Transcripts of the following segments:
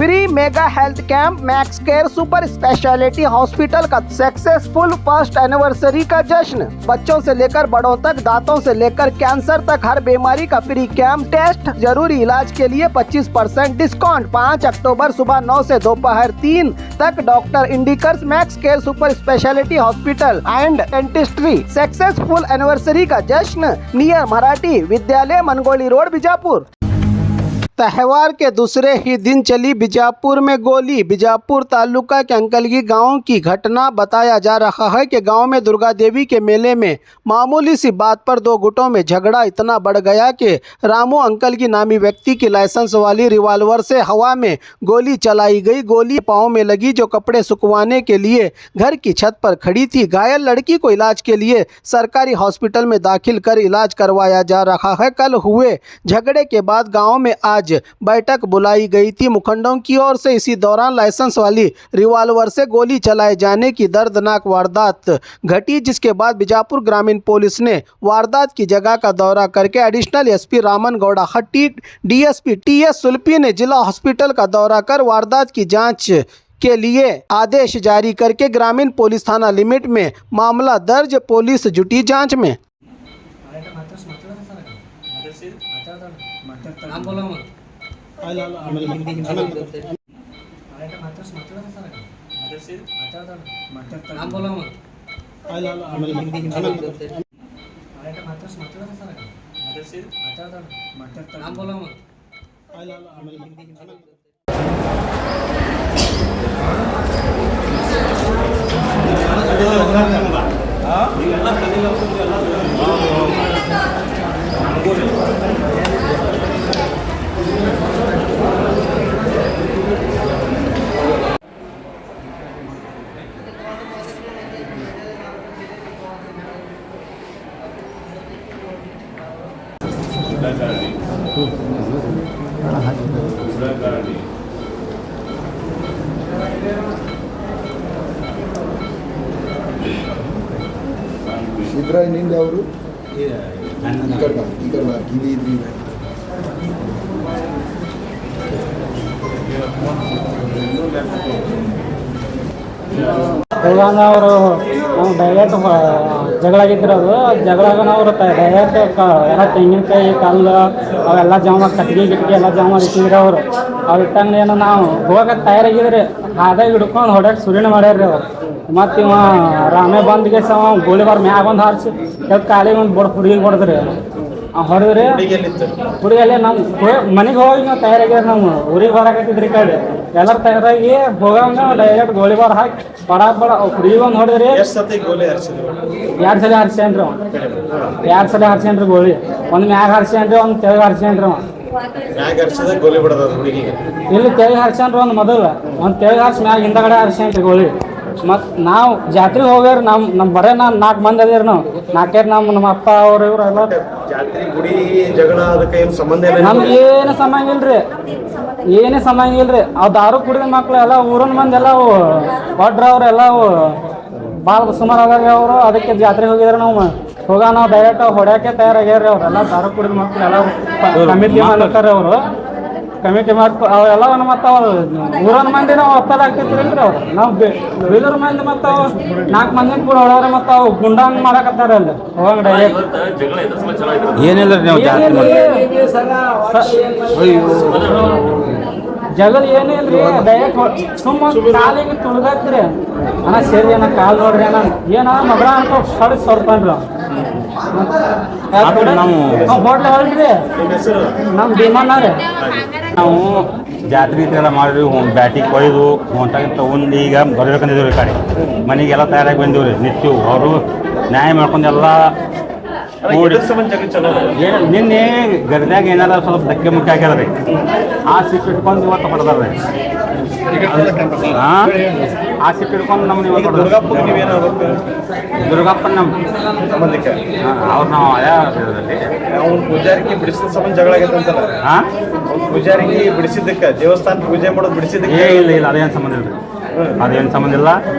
Free mega health camp max care super speciality hospital का successful first anniversary का जश्न। बच्चों से लेकर बड़ों तक, दांतों से लेकर कैंसर तक हर बीमारी का फ्री कैंप, टेस्ट, जरूरी इलाज के लिए 25% डिस्काउंट। 5 अक्टूबर सुबह 9 से दोपहर 3 तक डॉक्टर इंडिकर्स Max care super speciality hospital and dentistry successful anniversary का जश्न, नियर मराठी विद्यालय, मनगोली रोड, बीजापुर। त्योहार के दूसरे ही दिन चली बीजापुर में गोली। बीजापुर तालुका के अंकलगी गांव की घटना बताया जा रहा है कि गांव में दुर्गा देवी के मेले में मामूली सी बात पर दो गुटों में झगड़ा इतना बढ़ गया कि रामू अंकलगी नामी व्यक्ति की लाइसेंस वाली रिवॉल्वर से हवा में गोली चलाई गई। गोली पाँव में लगी जो कपड़े सुखवाने के लिए घर की छत पर खड़ी थी। घायल लड़की को इलाज के लिए सरकारी हॉस्पिटल में दाखिल कर इलाज करवाया जा रहा है। कल हुए झगड़े के बाद गाँव में आज बैठक बुलाई गई थी मुखंडों की ओर से। इसी दौरान लाइसेंस वाली रिवॉल्वर से गोली चलाए जाने की दर्दनाक वारदात घटी, जिसके बाद बीजापुर ग्रामीण पुलिस ने वारदात की जगह का दौरा करके एडिशनल एसपी रामन गौड़ा हट्टी, डीएसपी टीएस सुल्पी ने जिला हॉस्पिटल का दौरा कर वारदात की जांच के लिए आदेश जारी करके ग्रामीण पुलिस थाना लिमिट में मामला दर्ज। पुलिस जुटी जांच में। ನಿಂದ ಅವರು ಅವರು ನಾವು ಡೈರೆಕ್ಟ್ ಜಗಳಾಗಿದ್ರು. ಅದು ಜಗಳಾಗ ನಾವು ಡೈರೆಕ್ಟ್ ಎಲ್ಲ ತೆಂಗಿನಕಾಯಿ ಕಲ್ಲು ಅವೆಲ್ಲ ಜಮಾ ಕಟ್ಗೆ ಗಿಟ್ಗೆ ಎಲ್ಲ ಜಮಾ ಇಟ್ಟಿದ್ರು. ಅವ್ರು ಇಟ್ಟಂಗೆ ಏನೋ ನಾವು ಹೋಗಕ್ಕೆ ತಯಾರಾಗಿದ್ರಿ. ಹಾದಾಗ ಹಿಡ್ಕೊಂಡು ಹೊಡ್ಯಾಕೆ ಸುರಿನ ಮಾಡ್ಯಾರ್ರಿ ಅವ್ರು. ಮತ್ತು ಇವ ರಾಮೇ ಬಂದ್ಗೆ ಗೋಲಿಬಾರ್ ಮ್ಯಾಗ ಒಂದು ಹಾರಿಸಿ ಕಾಲಿಗೆ ಒಂದು ಹುಡುಗಿಗೆ ಹೊಡೆದ್ರಿ. ಹೊಡೆದ್ರಿ ಹುಡುಗಲ್ಲೇ ನಮ್ಮ ಮನೆಗೆ ಹೋಗಿ ನಾವು ತಯಾರಾಗಿದ್ರಿ. ನಮ್ಮ ಊರಿಗೆ ಬರಾಕತ್ತಿದ್ರಿ ಕಡೆ ಎಲ್ಲರೂ ತಯಾರಾಗಿ ಹೋಗಂಗ ಡೈರೆಕ್ಟ್ ಗೋಲಿಬಾರ್ ಹಾಕಿ ಬಡ ಹುಡುಗಿ ಒಂದು ಹೊಡೆದ್ರಿ. 2 ಸಲ ಹಾರಿಸ್ಯಾನ್ರಿ ಅವ. 2 ಸಲ ಹಾರಿಸ್ಯಾನ್ರಿ ಗೋಲಿ. ಒಂದು ಮ್ಯಾಗ ಹಾರಿಸ್ಯಾನ್ರಿ, ಒಂದು ತೆಳಗೆ ಹಾರಿಸ್ಯಾನ್ರಿ ಅವ. ಇಲ್ಲಿ ತೆಳಗೆ ಹಾರಿಸ್ಯಾನ್ರಿ ಒಂದು ಮೊದಲು, ಒಂದು ತೆಳಗೆ ಹಾರಿಸಿ ಮ್ಯಾಗ ಹಿಂದಗಡೆ ಹಾರಿಸ್ಯಾನ್ರಿ ಗೋಲಿ. ಮತ್ತು ನಾವು ಜಾತ್ರೆಗೆ ಹೋಗ್ಯಾರ. ನಮ್ಮ ಬರೇ 4 ಮಂದಿ ಅದೇರಿ. ನಾವು 4 ನಮ್ಮ ಅಪ್ಪ ಅವ್ರು ಇವ್ರು ಎಲ್ಲ ನಮ್ಗೆ ಏನು ಸಂಬಂಧ ಇಲ್ರಿ, ಏನೇ ಸಂಬಂಧ ಇಲ್ರಿ. ಅವು ದಾರು ಕುಡಿದ ಮಕ್ಳು ಎಲ್ಲ ಊರಿನ ಮಂದಿ ಎಲ್ಲ ಒಡ್ರ ಅವ್ರೆಲ್ಲ ಭಾಳ ಸುಮಾರು ಅದಾರ ಅವರು. ಅದಕ್ಕೆ ಜಾತ್ರೆಗೆ ಹೋಗಿದ್ರೆ ನಾವು ಡೈರೆಕ್ಟ್ ಹೊಡ್ಯಾಕೆ ತಯಾರಾಗ್ಯಾರ. ಅವರೆಲ್ಲ ದಾರು ಕುಡಿದ ಮಕ್ಳು ಎಲ್ಲ ಕಮಿಟಿ ಮಾಡ್ತಾರೆ. ಅವರು ಕಮಿಟಿ ಮಾಡ್ಕೊ ಅವೆಲ್ಲ ಮತ್ತು ಊರನ ಮಂದಿ ನಾವು ಒಪ್ಪದಾಗ್ತಿರ್ತೀರಿ ಅವ್ರು. ನಾವು ಬೀದರ್ ಮಂದಿ ಮತ್ತು 4 ಮಂದಿನ ಕೂಡ ಹೊಡೋರು ಮತ್ತು ಅವು ಗುಂಡಂಗ್ ಮಾಡಕತ್ತಾರ ಅಲ್ಲಿ ಹೋಗಂಗ ಡೈರೆಕ್ಟ್ ಏನಿಲ್ಲ ಜಗಳ ಏನೂ ಇಲ್ರಿ. ಡೈರೆಕ್ಟ್ ಸುಮ್ಮ ಕಾಲಿಗೆ ತುಳಿದಾಕ್ರಿ ಅಣ್ಣ ಸೇರಿ ಅಣ್ಣ ಕಾಲು ನೋಡ್ರಿ ಅಣ್ಣ ಏನ ಮಗಳ ಅಂತ ಸಡಿ ಸೊರ್ತಾನ್ರಿ. ನಾವು ಹೋಟ್ಲ್ ಹೊಳ್ರಿ ನಮ್ಮ ಭೀಮಣ್ಣ ರೀ. ನಾವು ಜಾತ್ರೆ ಎಲ್ಲ ಮಾಡಿದ್ವಿ, ಬ್ಯಾಟಿಗೆ ಕೊಯ್ದು ಹೊಂಟಾಗಿ ತೊಗೊಂಡು ಈಗ ಬರಬೇಕಂದಿದ್ದೀವಿ ಈ ಕಡೆ ಮನೆಗೆಲ್ಲ ತಯಾರಾಗಿ ಬಂದೀವಿ ರೀ. ನಿಂತೀವಿ ಅವರು ನ್ಯಾಯ ಮಾಡ್ಕೊಂಡು ಎಲ್ಲ ಕೂಡಿ ನಿನ್ನೆ ಗದಗ್ಯಾಗ ಏನಾರ ಸ್ವಲ್ಪ ಧಕ್ಕೆ ಮುಖ್ಯ ಆಗ್ಯದ ರೀ. ಆ ಸಿಟ್ಟು ಇಟ್ಕೊಂಡು ಇವತ್ತು ಹೊಡೆದಾರ ರೀ. ಆ ಸಿಟ್ಟು ಇಟ್ಕೊಂಡು ನಮ್ಮನ್ನ ಇವತ್ತು ದುರ್ಗಪ್ಪನ ನಮ್ಮ ಸಂಬಂಧಕ್ಕೆ ಅವ್ರು ನಾವು ಅವ್ನು ಪೂಜಾರಿಗೆ ಬಿಡಿಸಿದ ಸಂಬಂಧ ಜಗಳ ಆಗೈತೆ ಅಂತಲ್ಲ. ಪೂಜಾರಿಗೆ ಬಿಡಿಸಿದ್ದಕ್ಕೆ ದೇವಸ್ಥಾನ ಪೂಜೆ ಮಾಡೋದು ಬಿಡಿಸಿದ್ದಕ್ಕೆ ಇಲ್ಲ ಅದೇನು ಸಂಬಂಧ ಇಲ್ಲ ರೀ. ಅದೇನು ಸಂಬಂಧ ಇಲ್ಲ.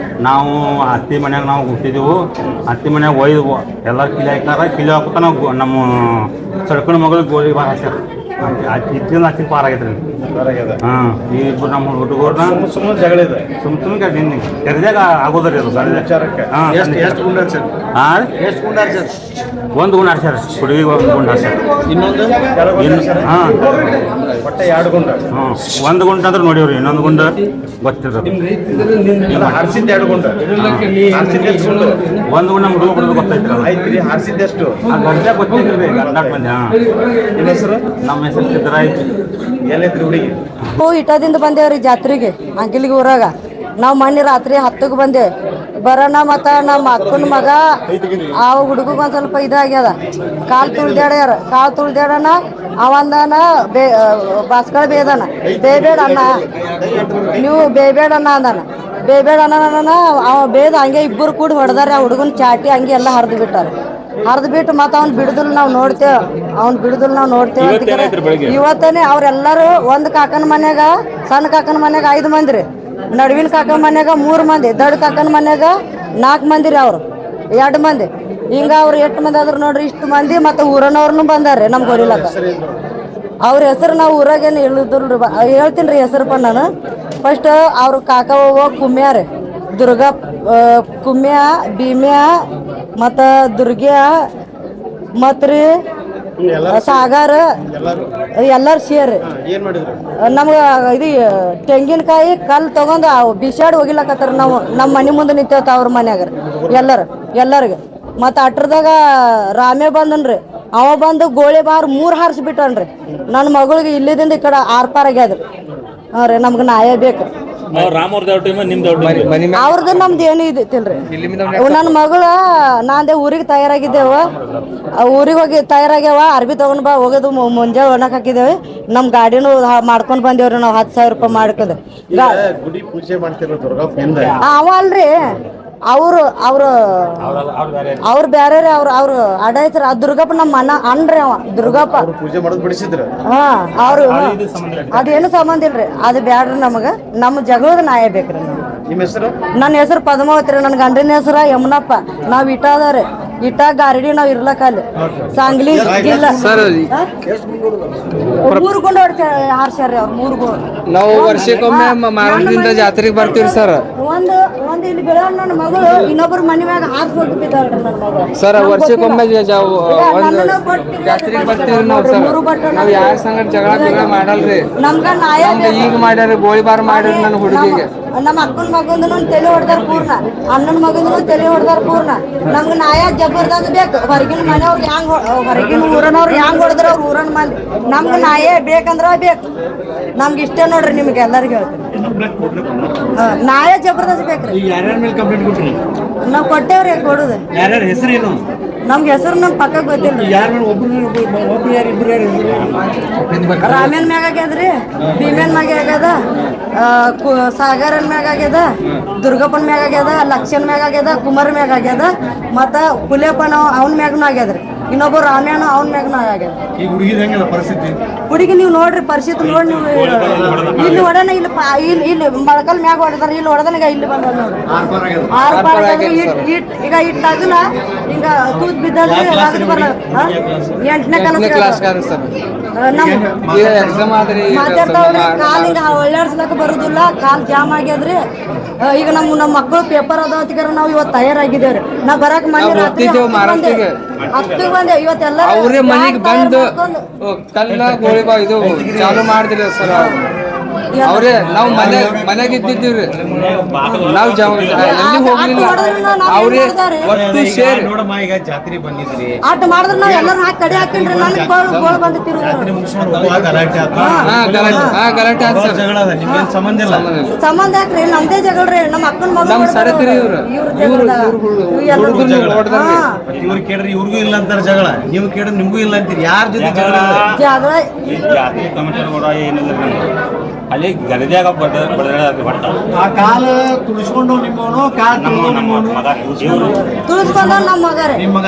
ನಾವು ಅತ್ತಿ ಮನ್ಯಾಗ ನಾವು ಹುಟ್ಟಿದೆವು. ಅತ್ತಿ ಮನ್ಯಾಗ ಒಯ್ದು ಎಲ್ಲರೂ ಕಿಲಿ ಹಾಕ್ತಾರ. ಕಿಲಿ ಹಾಕೋತ ನಾವು ನಮ್ಮ ಸಡ್ಕೊಂಡು ಮಗಳು ಗೋಲಿ ಬಾರ್ ಹಾಕ್ಯಾರ. ಅಚ್ಚಿನ ಪಾರ ಆಗೈತೆ ರೀ ಹೊರಗ್ಯದ ಹಾಂ ಈ ಇಬ್ಬರು ನಮ್ಮ ಹುಡುಗರನ್ನ ಸುಮ್ಮನೆ ಜಗಳ ಇದೆ ಸುಮ್ಮನೆ ನಿನ್ನೆ ಕರೆದಾಗ ಆಗೋದ್ರಿ ಅದು ವಿಚಾರಕ್ಕೆ ಹಾಂ ಎಷ್ಟು ಗುಂಡ ಹಚ್ಚಾರ ಹಾಂ ಎಷ್ಟು ಗುಂಡ ಹಚ್ಚಾರ ಒಂದು ಗುಂಡ ಹಾಕ್ಸ್ಯಾರ ಹುಡುಗಿಗೆ ಒಂದು ಗುಂಡ ಹಾಕ್ಸ್ಯಾರ ಇನ್ನೊಂದು ಹಾಂ ಒಟ್ಟೆ 2 ಗುಂಡ ಹಾಂ ಒಂದು ಗುಂಡ ಅಂದ್ರೆ ನೋಡಿವ್ರಿ ಇನ್ನೊಂದು ಗುಂಡ ಗೊತ್ತಿರೋದು ಹಾರಿಸಿದ್ದು 2 ಗುಂಡ ಹಾರಿಸಿದ್ದು ಎಷ್ಟು ಗುಂಡ ಒಂದು ಗುಂಡ ನಮ್ಮ ಹುಡುಗ ಬಿಡೋದು ಗೊತ್ತೈತ್ರಿ ಅದು ಆಯ್ತು ಹಾರಿಸಿದ್ದು ಎಷ್ಟು ಆ ಗಂಟೆ ಗೊತ್ತಿದ್ರಿ ಕರ್ನಾಟಕ ಮಂದಿ ಹಾಂ ನಿಮ್ಮ ಹೆಸರು ನಮ್ಮ ಹೆಸರು ಸಿದ್ದರಾಯ್ತು ಎಲ್ಲೈತ್ರಿ ಹುಡುಗಿ ಇಟದಿಂದ ಬಂದೇವ್ರಿ ಜಾತ್ರೆಗೆ ಅಂಕಿಲಿಗೆ ಊರಾಗ ನಾವು ಮೊನ್ನೆ ರಾತ್ರಿ 10ಕ್ಕೆ ಬಂದೇವು ಬರೋಣ ಮತ್ತು ನಮ್ಮ ಅಕ್ಕನ ಮಗ ಆ ಹುಡುಗಗೆ ಒಂದು ಸ್ವಲ್ಪ ಇದಾಗ್ಯದ ಕಾಲು ತುಳ್ದ್ಯಾಡಣ ಅವಂದನ ಬಾಸ್ಕಳ ಬೇದನ ಬೇಬೇಡ ಅಣ್ಣ ನೀವು ಬೇಬೇಡ ಅಣ್ಣ ಅಂದಾನ ಬೇಬೇಡ ಅಣ್ಣ ಅವ ಬೇದ ಹಂಗೆ ಇಬ್ಬರು ಕೂಡಿ ಹೊಡೆದಾರೆ ಆ ಹುಡುಗನ ಚಾಟಿ ಹಂಗೆ ಎಲ್ಲ ಹರಿದು ಬಿಟ್ಟಾರೆ ಹರಿದು ಬಿಟ್ಟು ಮತ್ತು ಅವ್ನು ಬಿಡುದಿಲ್ಲ ನಾವು ನೋಡ್ತೇವೆ ಇವತ್ತನೇ ಅವ್ರೆಲ್ಲರೂ ಒಂದು ಕಾಕನ ಮನ್ಯಾಗ ಸಣ್ಣ ಕಾಕನ ಮನ್ಯಾಗ 5 ಮಂದಿ ರೀ ನಡುವಿನ ಕಾಕನ ಮನ್ಯಾಗ 3 ಮಂದಿ ದೊಡ್ಡ ಕಾಕನ ಮನ್ಯಾಗ 4 ಮಂದಿ ರೀ ಅವ್ರು 2 ಮಂದಿ ಹಿಂಗ ಅವ್ರು 8 ಮಂದಿ ಆದ್ರು ನೋಡ್ರಿ ಇಷ್ಟು ಮಂದಿ ಮತ್ತು ಊರನವ್ರನ್ನು ಬಂದಾರೆ ನಮ್ಗೆ ಹೊಡಿಲಕ್ಕ ಅವ್ರ ಹೆಸರು ನಾವು ಊರಾಗೇನು ಹೇಳಿದ್ರಿ ಹೇಳ್ತೀನಿ ರೀ ಹೆಸರಪ್ಪ ನಾನು ಫಸ್ಟ್ ಅವ್ರ ಕಾಕ ಕುಮ್ಯ ರೀ ದುರ್ಗಾ ಕುಮ್ಯ ಭೀಮ್ಯ ಮತ್ತು ದುರ್ಗ್ಯಾ ಮತ್ತು ರೀ ಸಾಗರ ಎಲ್ಲರೂ ಸೇರಿ ಏನ್ ಮಾಡಿದ್ರು ನಮ್ಗೆ ಇದು ತೆಂಗಿನಕಾಯಿ ಕಲ್ಲು ತಗೊಂಡು ಬಿಸಾಡಿ ಹೋಗಿಲಕತ್ತಾರ ನಾವು ನಮ್ಮ ಮನೆ ಮುಂದೆ ನಿಂತೇವತ್ತ ಅವ್ರ ಮನ್ಯಾಗ ಎಲ್ಲರಿಗೆ ಮತ್ತು ಅಟ್ರದಾಗ ರಾಮೇ ಬಂದನ್ರಿ ಅವ ಬಂದು ಗೋಳಿ ಬಾರ್ 3 ಹಾರಿಸ್ಬಿಟ್ಟನ್ರಿ ನನ್ನ ಮಗಳಿಗೆ ಇಲ್ಲಿದಿಂದ ಈ ಕಡೆ ಆರ್ಪಾರ್ ಆಗ್ಯಾದ್ರಿ ಹಾಂ ರೀ ನಮ್ಗೆ ನ್ಯಾಯ ಬೇಕು ಅವ್ರದ್ದು ನಮ್ದು ಏನು ಇದಿತ್ತಿಲ್ರಿ ನನ್ನ ಮಗಳು ನಾಂದೆ ಊರಿಗೆ ತಯಾರಾಗಿದ್ದೇವ ಊರಿಗೆ ಹೋಗಿ ತಯಾರಾಗ್ಯಾವ ಅರ್ಬಿ ತಗೊಂಡ್ ಬಾ ಹೋಗೋದು ಮುಂಜಾನೆ ಒಣಕ್ ಹಾಕಿದ್ದೇವೆ ನಮ್ಮ ಗಾಡಿನೂ ಮಾಡ್ಕೊಂಡು ಬಂದೇವ್ರಿ ನಾವು 10,000 ರೂಪಾಯಿ ಮಾಡ್ಕೊಂಡು ಗುಡಿ ಪೂಜೆ ಮಾಡ್ತಿರೋ ದುರ್ಗಾ ಅವ ಅಲ್ರಿ ಅವ್ರು ಬೇರೆ ಅವ್ರು ಅಡ ಐತ್ರ ದುರ್ಗಪ್ಪ ನಮ್ಮ ಅಣ್ಣ್ರಿ ಅವ ದುರ್ಗಪ್ಪ ಪೂಜೆ ಮಾಡೋದು ಬಿಡಿಸಿದ್ರ ಹಾ ಅವ್ರು ಅದೇನು ಸಂಬಂಧ ಇಲ್ರಿ ಅದು ಬ್ಯಾಡ್ರಿ ನಮಗ ನಮ್ಮ ಜಗಳದ ನ್ಯಾಯ ಬೇಕ್ರಿ ನಿಮ್ಮ ಹೆಸರು ನನ್ನ ಹೆಸರು ಪದ್ಮಾವತಿ ರೀ ನನ್ನ ಗಂಡನ ಹೆಸರ ಯಮುನಪ್ಪ ನಾವ್ ಇಟ್ಟಾದವ್ರಿ ಇಟ್ಟ ಗಾರಡಿ ನಾವ್ ಇರ್ಲಕ್ಕ ಅಲ್ಲಿ ಸಾಂಗ್ಲಿ ಇಲ್ಲ 3 ಗುಂಡ ಹಾರ್ಸ್ಯಾರ್ರಿ ಅವ್ರು 3 ಗುಂಡ ನಾವು ವರ್ಷಕ್ಕೊಮ್ಮೆ ಮಾರಣದಿಂದ ಜಾತ್ರೆಗೆ ಬರ್ತೀವಿ ಸರ್ ಒಂದು ಇಲ್ಲಿ ಬೆಳೆಯ ನನ್ನ ಮಗಳು ಇನ್ನೊಬ್ಬರ ಮನೆ ಮ್ಯಾಗ ಹಾಕ್ಸ್ಕೊಂಡು ಬಿದ್ದಾಳ್ರಿ ನನ್ನ ಮಗಳು ಸರ್ ವರ್ಷಕ್ಕೊಮ್ಮೆ ಜಾತ್ರೆಗೆ ಬರ್ತೀವಿ ನಾವು ಸರ್ ನಾವು ಯಾರ ಸಂಗಡ ಜಗಳ ಮಾಡಲ್ರಿ ನಮ್ಗ ನ್ಯಾಯ ಈಗ ಮಾಡ್ಯಾರ ಗೋಳಿಬಾರ್ ಮಾಡ್ರಿ ನನ್ನ ಹುಡುಗಿಗೆ ನಮ್ಮ ಅಕ್ಕನ ಮಗಂದು ತಲೆ ಹೊಡೆದಾರ ಪೂರ್ಣ ಅಣ್ಣನ ಮಗಂದು ತಲೆ ಹೊಡೆದಾರ ಪೂರ್ಣ ನಮ್ಗೆ ನ್ಯಾಯ ಜಬರ್ದಸ್ತ್ ಬೇಕು ಹೊರಗಿನ ಮನೆಯವ್ರಿಗೆ ಹೊರಗಿನ ಊರನವ್ರು ಹೆಂಗ್ ಹೊಡೆದ್ರ ಅವ್ರ ಊರನ ಮಂದಿ ನಮ್ಗೆ ನ್ಯಾಯ ಬೇಕಂದ್ರ ಬೇಕು ನಮ್ಗೆ ಇಷ್ಟೇ ನೋಡ್ರಿ ನಿಮ್ಗೆ ಎಲ್ಲರಿಗೂ ಹೇಳ್ತೀನಿ ನ್ಯಾಯ ಜಬರ್ದಸ್ತ್ ಬೇಕ್ರಿ ನಾವು ಕೊಟ್ಟೇವ್ರಿ ಕೊಡುದು ನಮ್ಗೆ ಹೆಸರು ನಮ್ ಪಕ್ಕ ಗೊತ್ತಿಲ್ಲ ರಾಮೇನ್ ಮ್ಯಾಗ ಆಗ್ಯದ್ರಿ ಭೀಮೇನ್ ಮ್ಯಾಗ ಆಗ್ಯದ ಸಾಗರನ್ ಮ್ಯಾಗ ಆಗ್ಯದ ದುರ್ಗಪ್ಪನ ಮ್ಯಾಗ ಆಗ್ಯದ ಲಕ್ಷ್ಮಣ್ ಮ್ಯಾಗ ಆಗ್ಯದ ಕುಮಾರ್ ಮ್ಯಾಗ ಆಗ್ಯದ ಮತ್ತ ಕುಲೇಪನ ಅವನ ಮ್ಯಾಗನು ಆಗ್ಯದ್ರಿ ಇನ್ನೊಬ್ಬ ರಾಮ್ಯಾನ ಅವನ ಮ್ಯಾಗನು ಆಗ್ಯದ ಹುಡುಗಿ ನೀವು ನೋಡ್ರಿ ಪರಿಸ್ಥಿತಿ ನೋಡಿ ನೀವು ಇಲ್ಲಿ ಹೊಡನ ಇಲ್ಲಿ ಮೊಳಕಲ್ ಮ್ಯಾಗ ಹೊಡೆದಾರ ಇಲ್ಲಿ ಹೊಡೆದನ ಇಲ್ಲಿ ಬಂದ ನೋಡ್ರಿ ಈಗ ಇಟ್ಟಾಗಲ್ಲ ಹಿಂಗ ತೂತ್ ಬಿದ್ದಲ್ರಿ 8ನೇ ಕ್ಲಾಸ್ ಮಾತಾಡ್ತಾವ್ರಿ ಕಾಲಿಗೆ ಒಳ್ಳಾಡ್ಸ್ಲಕ್ಕ ಬರುದಿಲ್ಲ ಕಾಲ್ ಜಾಮ್ ಆಗ್ಯದ್ರಿ ಈಗ ನಮ್ಮ ಮಕ್ಕಳು ಪೇಪರ್ ಅದಾವತ್ತಿಗಾರ ನಾವು ಇವತ್ತು ತಯಾರಾಗಿದ್ದೇವ್ರಿ ನಾವ್ ಬರಕ್ ಮನೆ ರಾತ್ರಿ 10ಕ್ಕೆ ಬಂದೆ ಇವತ್ತೆಲ್ಲ ಅವ್ರೇ ಮನೆಗೆ ಬಂದು ಕಲ್ಲ ಗೋಳಿಬಾರ್ ಇದು ಚಾಲು ಮಾಡಿದ್ರಿ ಸರ್ ಅವ್ರೇ ನಾವು ಮನೆಗೆ ಇದ್ದಿದ್ದೀವ್ರಿ ನಾವು ಎಲ್ಲಿ ಹೋಗ್ಲಿಲ್ಲ ಅವ್ರೇ ಒಟ್ಟು ಸೇರಿ ಈಗ ಜಾತ್ರೆ ಬಂದಿದ್ರಿ ಆಟ ಮಾಡಿದ್ರೆ ನಾವ್ ಎಲ್ಲರೂ ಹಾಕಿ ಕಡೆ ಹಾಕಿನ್ರಿ ನನಗೆ ಗೋಳ್ ಬಂದು ಗಲಾಟೆ ಆಯ್ತು ಸರ್ ಜಗಳ ನಿಮ್ಗೇನ್ ಸಂಬಂಧ ಇಲ್ಲ ಸಂಬಂಧ ಯಾಕ್ರಿ ನಮ್ದೇ ಜಗಳರಿ ನಮ್ಮ ಅಕ್ಕನ ನಮ್ ಸಡತಿರಿ ಇವ್ರು ಕೇಳ್ರಿ ಇವ್ರಿಗೂ ಇಲ್ಲ ಅಂತಾರ ಜಗಳ ನೀವು ಕೇಳಿದ್ರೆ ನಿಮ್ಗೂ ಇಲ್ಲ ಅಂತೀರಿ ಯಾರ ಜೊತೆ ಜಗಳ ಜಗಳ ಜಾತಿ ಕಮಿಷನ್ ಕೂಡ ಏನಿಲ್ಲ ಅಲ್ಲಿ ಗರದಿಯಾಗ ಬಟ್ಟ ಆ ಕಾಲ ತುಳಿಸ್ಕೊಂಡು ನಿಮ್ಮವನು ಕಾಲ ನಮ್ಮ ಮಗ ತುಳಿಸ್ಕೊಂಡ ನಮ್ಮ ಮಗ ರೀ ನಿಮ್ಮ ಮಗ